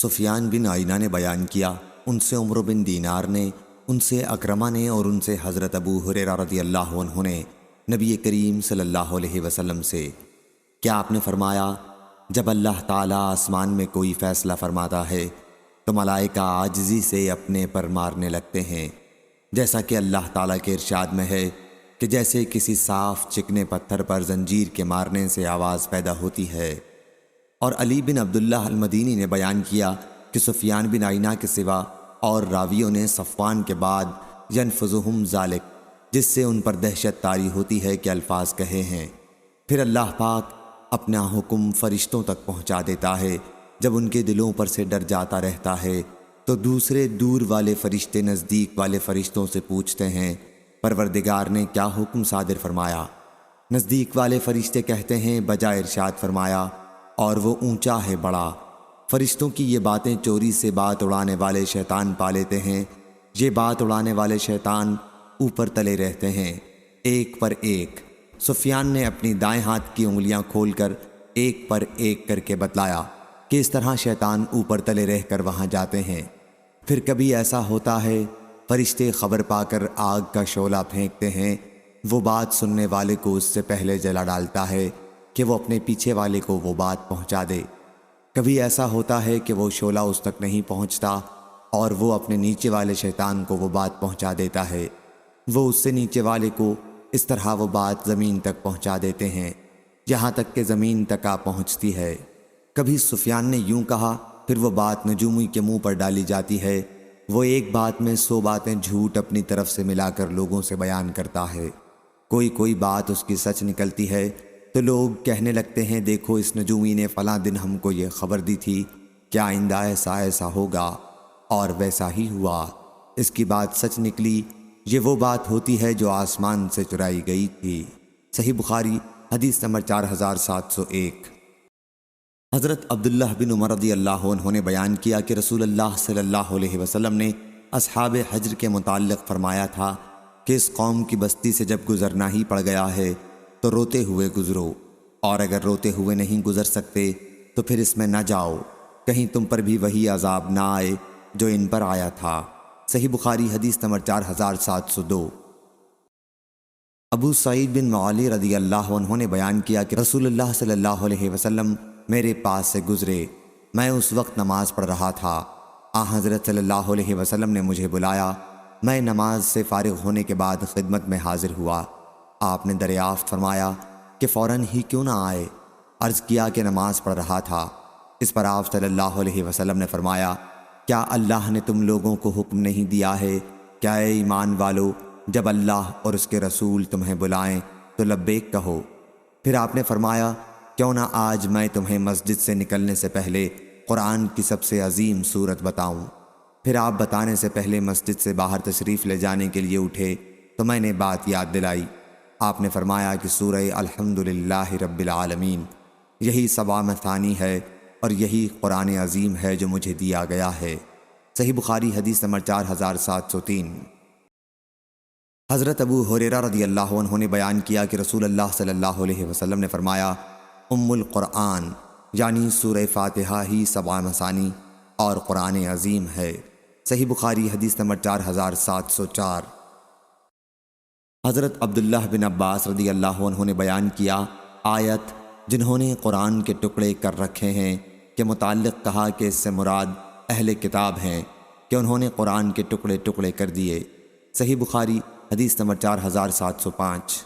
سفیان بن عیینہ نے بیان کیا، ان سے عمر بن دینار نے، ان سے اکرمہ نے اور ان سے حضرت ابو ہریرہ رضی اللہ عنہ نے نبی کریم صلی اللہ علیہ وسلم سے، کیا آپ نے فرمایا جب اللہ تعالیٰ آسمان میں کوئی فیصلہ فرماتا ہے تو ملائکہ عاجزی سے اپنے پر مارنے لگتے ہیں، جیسا کہ اللہ تعالیٰ کے ارشاد میں ہے کہ جیسے کسی صاف چکنے پتھر پر زنجیر کے مارنے سے آواز پیدا ہوتی ہے۔ اور علی بن عبداللہ المدینی نے بیان کیا کہ سفیان بن عیینہ کے سوا اور راویوں نے صفوان کے بعد ینفذہم ذالک، جس سے ان پر دہشت طاری ہوتی ہے کہ الفاظ کہے ہیں، پھر اللہ پاک اپنا حکم فرشتوں تک پہنچا دیتا ہے، جب ان کے دلوں پر سے ڈر جاتا رہتا ہے تو دوسرے دور والے فرشتے نزدیک والے فرشتوں سے پوچھتے ہیں پروردگار نے کیا حکم صادر فرمایا؟ نزدیک والے فرشتے کہتے ہیں بجائے ارشاد فرمایا اور وہ اونچا ہے بڑا۔ فرشتوں کی یہ باتیں چوری سے بات اڑانے والے شیطان پا لیتے ہیں، یہ بات اڑانے والے شیطان اوپر تلے رہتے ہیں ایک پر ایک۔ سفیان نے اپنی دائیں ہاتھ کی انگلیاں کھول کر ایک پر ایک کر کے بتلایا کہ اس طرح شیطان اوپر تلے رہ کر وہاں جاتے ہیں۔ پھر کبھی ایسا ہوتا ہے فرشتے خبر پا کر آگ کا شعلہ پھینکتے ہیں، وہ بات سننے والے کو اس سے پہلے جلا ڈالتا ہے کہ وہ اپنے پیچھے والے کو وہ بات پہنچا دے۔ کبھی ایسا ہوتا ہے کہ وہ شعلہ اس تک نہیں پہنچتا اور وہ اپنے نیچے والے شیطان کو وہ بات پہنچا دیتا ہے، وہ اس سے نیچے والے کو، اس طرح وہ بات زمین تک پہنچا دیتے ہیں یہاں تک کہ زمین تک آ پہنچتی ہے۔ کبھی سفیان نے یوں کہا، پھر وہ بات نجومی کے منہ پر ڈالی جاتی ہے، وہ ایک بات میں 100 باتیں جھوٹ اپنی طرف سے ملا کر لوگوں سے بیان کرتا ہے۔ کوئی بات اس کی سچ نکلتی ہے تو لوگ کہنے لگتے ہیں دیکھو اس نجومی نے فلاں دن ہم کو یہ خبر دی تھی کہ آئندہ ایسا ہوگا، اور ویسا ہی ہوا، اس کی بات سچ نکلی۔ یہ وہ بات ہوتی ہے جو آسمان سے چرائی گئی تھی۔ صحیح بخاری حدیث نمبر 4701۔ حضرت عبداللہ بن عمر رضی اللہ عنہ نے بیان کیا کہ رسول اللہ صلی اللہ علیہ وسلم نے اصحاب حجر کے متعلق فرمایا تھا کہ اس قوم کی بستی سے جب گزرنا ہی پڑ گیا ہے تو روتے ہوئے گزرو، اور اگر روتے ہوئے نہیں گزر سکتے تو پھر اس میں نہ جاؤ، کہیں تم پر بھی وہی عذاب نہ آئے جو ان پر آیا تھا۔ صحیح بخاری حدیث نمبر 4702۔ ابو سعید بن معالی رضی اللہ عنہ نے بیان کیا کہ رسول اللہ صلی اللہ علیہ وسلم میرے پاس سے گزرے، میں اس وقت نماز پڑھ رہا تھا، حضرت صلی اللہ علیہ وسلم نے مجھے بلایا، میں نماز سے فارغ ہونے کے بعد خدمت میں حاضر ہوا، آپ نے دریافت فرمایا کہ فوراً ہی کیوں نہ آئے؟ عرض کیا کہ نماز پڑھ رہا تھا۔ اس پر آپ صلی اللہ علیہ وسلم نے فرمایا کیا اللہ نے تم لوگوں کو حکم نہیں دیا ہے کیا اے ایمان والو جب اللہ اور اس کے رسول تمہیں بلائیں تو لبیک کہو؟ پھر آپ نے فرمایا کیوں نہ آج میں تمہیں مسجد سے نکلنے سے پہلے قرآن کی سب سے عظیم سورت بتاؤں؟ پھر آپ بتانے سے پہلے مسجد سے باہر تشریف لے جانے کے لیے اٹھے تو میں نے بات یاد دلائی۔ آپ نے فرمایا کہ سورہ الحمدللہ رب العالمین، یہی سبع مثانی ہے اور یہی قرآن عظیم ہے جو مجھے دیا گیا ہے۔ صحیح بخاری حدیث نمبر 4703۔ حضرت ابو ہریرہ رضی اللہ عنہ نے بیان کیا کہ رسول اللہ صلی اللہ علیہ وسلم نے فرمایا ام القرآن یعنی سورہ فاتحہ ہی سبع مثانی اور قرآن عظیم ہے۔ صحیح بخاری حدیث نمبر 4704۔ حضرت عبداللہ بن عباس رضی اللہ عنہ نے بیان کیا آیت جنہوں نے قرآن کے ٹکڑے کر رکھے ہیں کے متعلق کہا کہ اس سے مراد اہل کتاب ہیں کہ انہوں نے قرآن کے ٹکڑے کر دیے۔ صحیح بخاری حدیث نمبر 4705۔